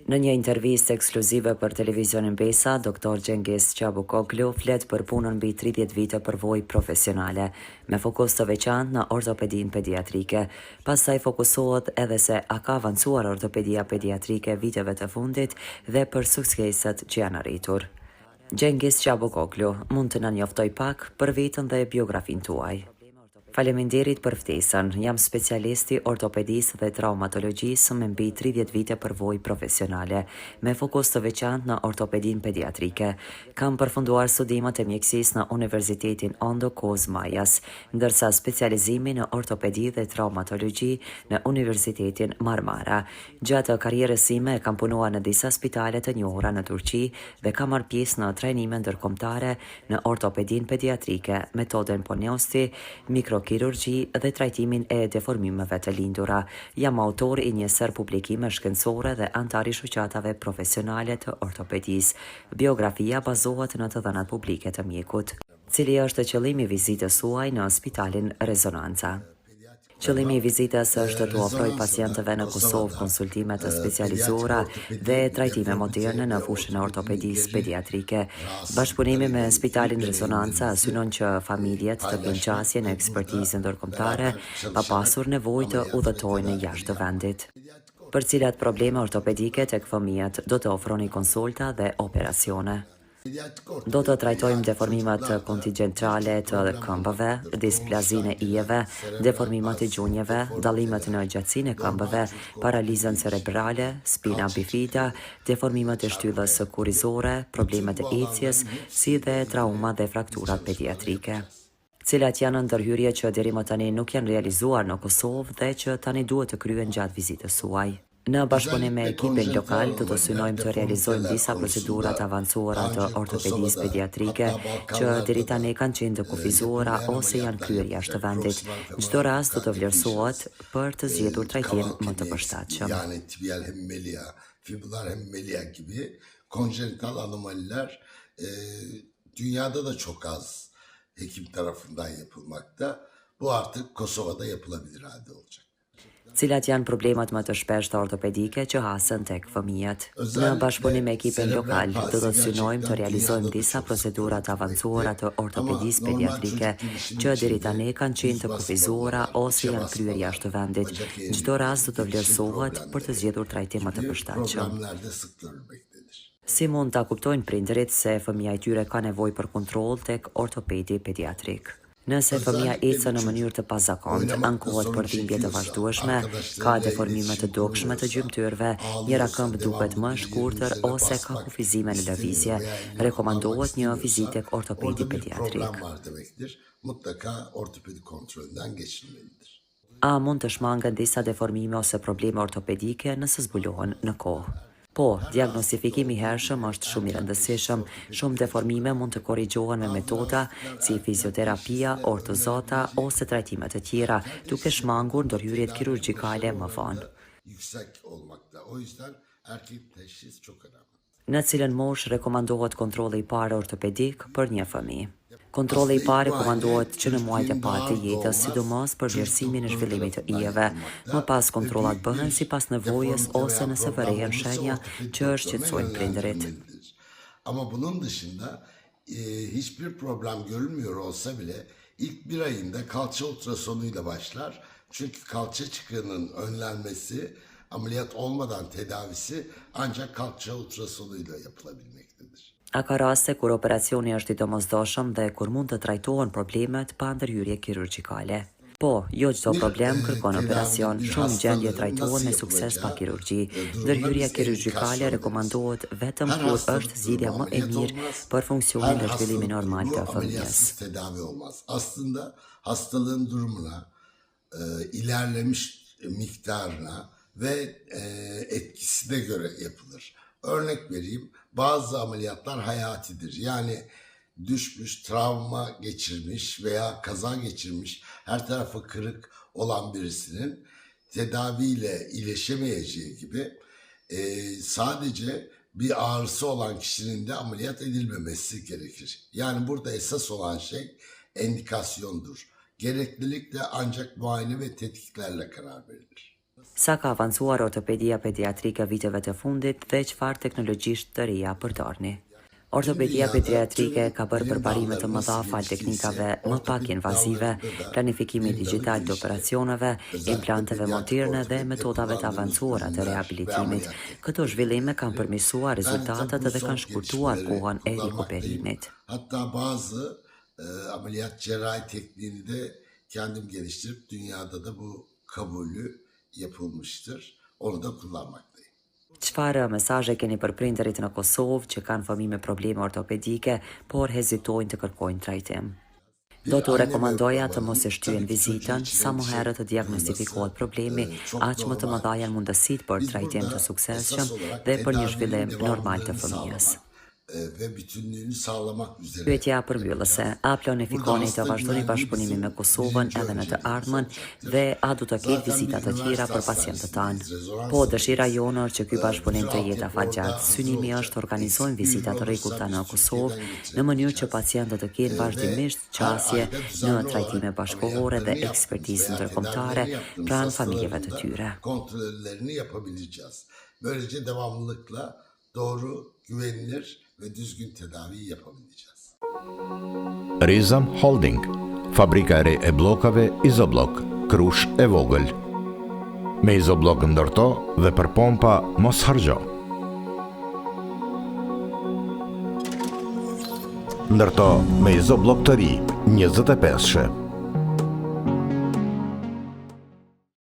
Në një intervistë ekskluzive për televizionin Besa, Dr. Cengiz Çabukoglu flet për punën mbi 30 vite përvojë profesionale, me fokus të veçantë në ortopedinë pediatrike. Pastaj fokusohet edhe se a ka avancuar ortopedia pediatrike viteve të fundit dhe për sukseset që janë arritur. Cengiz Çabukoglu, mund të na njoftoj pak për veten dhe biografinë tuaj? Faleminderit për ftesën. Jam specialisti ortopedisë dhe traumatologjisë me mbi 30 vite përvojë profesionale, me fokus të veçantë në ortopedinë pediatrike. Kam përfunduar studimet e mjekësisë në Universitetin Ondo Koz Majas, ndërsa specializimi në ortopedi dhe traumatologji në Universitetin Marmara. Gjatë karrierës sime kam punuar në disa spitale të njohura në Turqi dhe kam marrë pjesë në trajnime ndërkombëtare në ortopedinë pediatrike, metodën Poniosti, mikrokirurgji dhe trajtimin e deformimeve të lindura. Jam autor i një sër publikime shkencore dhe antar i shoqatave profesionale të ortopedisë. Biografia bazohet në të dhënat publike të mjekut. Cili është qëllimi i vizitës suaj në Spitalin Rezonanca? Qëllimi i vizitës është të ofroj pacientëve në Kosovë konsultime të specializuara dhe trajtime moderne në fushën e ortopedisë pediatrike. Bashkëpunimi me Spitalin Rezonanca synon që familjet të kenë qasje në ekspertizë ndërkombëtare pa pasur nevojë të udhëtojnë jashtë vendit. Për cilat probleme ortopedike tek fëmijët do të ofroni konsulta dhe operacione? Do të trajtojmë deformimat kontingjentale të këmbëve, displazinë e ijeve, deformimat e gjunjeve, dallimet në gjatësinë e këmbëve, paralizën cerebrale, spina bifida, deformimat e shtyllës kurrizore, problemet e ecjes, si dhe trauma dhe frakturat pediatrike. Cilat janë ndërhyrje që deri më tani nuk janë realizuar në Kosovë dhe që tani duhet të kryen gjatë vizitës suaj? Në bashkëpunim me ekipin lokal, do të synojmë të realizojmë disa procedura të avancuara të ortopedisë pediatrike që deri tani kanë qenë të kufizuara ose janë kryer jashtë vendit. Çdo rast do të vlerësohet për të zgjedhur trajtim më të përshtatshëm. Yani tibial hemmelia, fibrillar hemmelia gibi konjenital anomaliler dünyada da çok az hekim tarafından yapılmakta. Bu artık Kosova'da yapılabilir halde olacak. Cilat janë problemat më të shpeshta ortopedike që hasen tek fëmijët. Në bashkëpunim me ekipin lokal, do të synojmë të realizojmë disa procedura të avancuara të ortopedisë pediatrike që deri tani kanë qenë të kufizuara ose janë kryer jashtë vendit. Çdo rast do të vlerësohet për të zgjedhur trajtim më të përshtatshëm. Si mund ta kuptojnë prindërit se fëmia e tyre ka nevojë për kontroll tek ortopedi pediatrik? Nëse fëmia ecë në mënyrë të pazakontë, ankohet për dhimbje të vazhdueshme, ka deformime të dukshme të gjymtyrve, njëra këmbë duket më shkurtër ose ka kufizime në lëvizje, rekomandohet një vizitë tek ortopedi pediatrik. A mund të shmangen disa deformime ose probleme ortopedike nëse zbulohen në kohë? Po, diagnostifikimi i hershëm është shumë i rëndësishëm. Shumë deformime mund të korrigjohen me metoda si fizioterapia, ortozota ose trajtime të tjera, duke shmangur ndërhyrjet kirurgjikale më vonë. Në cilën moshë rekomandohet kontrolli i parë ortopedik për një fëmijë? Kontrolli i parë rekomandohet që në muajt e parë të jetës, sidomos për vlerësimin e zhvillimit të ijeve. Më pas kontrollat bëhen sipas nevojës ose nëse vërejën shenja që shqetësojnë prindërit. Ama bunun dışında hiçbir problem görülmüyor olsa bile ilk bir ayında kalça ultrasonuyla başlar. Çünkü kalça çıkığının önlenmesi, ameliyat olmadan tedavisi ancak kalça ultrasonuyla yapılabilmektedir. A ka raste kur operacioni është i domosdoshëm dhe kur mund të trajtohen problemet pa ndërhyrje kirurgjikale? Po, jo çdo problem kërkon operacion, shumë gjendje trajtohen me sukses pa kirurgji. Ndërhyrja kirurgjikale rekomandohet vetëm kur është zgjidhja më e mirë për funksionin dhe zhvillimin normal të fëmijës. Tedavi olmaz. Aslında hastalığın durumuna, ilerlemiş miktarına ve etkisine göre yapılır. Örnek vereyim, bazı ameliyatlar hayatidir. Yani düşmüş, travma geçirmiş veya kaza geçirmiş, her tarafı kırık olan birisinin tedaviyle iyileşemeyeceği gibi sadece bir ağrısı olan kişinin de ameliyat edilmemesi gerekir. Yani burada esas olan şey endikasyondur. Gereklilik de ancak muayene ve tetkiklerle karar verilir. Sa ka avancuar ortopedia pediatrike viteve të fundit dhe çfarë teknologjisht të reja përdorni. Ortopedia pediatrike ka bërë përparime të mëdha fal teknikave më pak invazive, planifikimit digjital të operacioneve, implanteve moderne dhe metodave të avancuara të rehabilitimit. Këto zhvillime kanë përmirësuar rezultatet dhe kanë shkurtuar kohën e rikuperimit. Hatta bazı ameliyat cerrahi tekniğini de kendim geliştirip dünyada da bu kabulü yapılmıştır. Onu da kullanmaktayım. Çfarë mesazhe keni për prindërit në Kosovë që kanë fëmijë me probleme ortopedike, por hezitojnë të kërkojnë trajtim? Do të rekomandoja të mos e shtyen vizitën, sa më herët të diagnostifikohet problemi, aq më të mëdha janë mundësitë për trajtim të suksesshëm dhe për një zhvillim normal të fëmijës. Ve bütünlüğünü sağlamak üzere. Pyetja përmbyllëse, a planifikoni të vazhdoni bashkëpunimin me Kosovën edhe në të ardhmen dhe a do të ketë vizita të tjera për pacientët tanë? Po, dëshira jonë është që ky bashkëpunim të jetë afatgjatë. Synimi është të organizojmë vizita të rregullta në Kosovë në mënyrë që pacientët të kenë vazhdimisht qasje në trajtime bashkëkohore dhe ekspertizë ndërkombëtare pranë familjeve të tyre. Kontrollerini yapabileceğiz. Böylece devamlılıkla doğru, güvenilir ve düzgün tedavi yapabileceğiz. Rizam Holding, fabrika e re e bllokave Izoblok, Krush e vogël. Me Izoblok ndërto dhe për pompa mos harxho. Ndërto me Izoblok të ri, 25-she.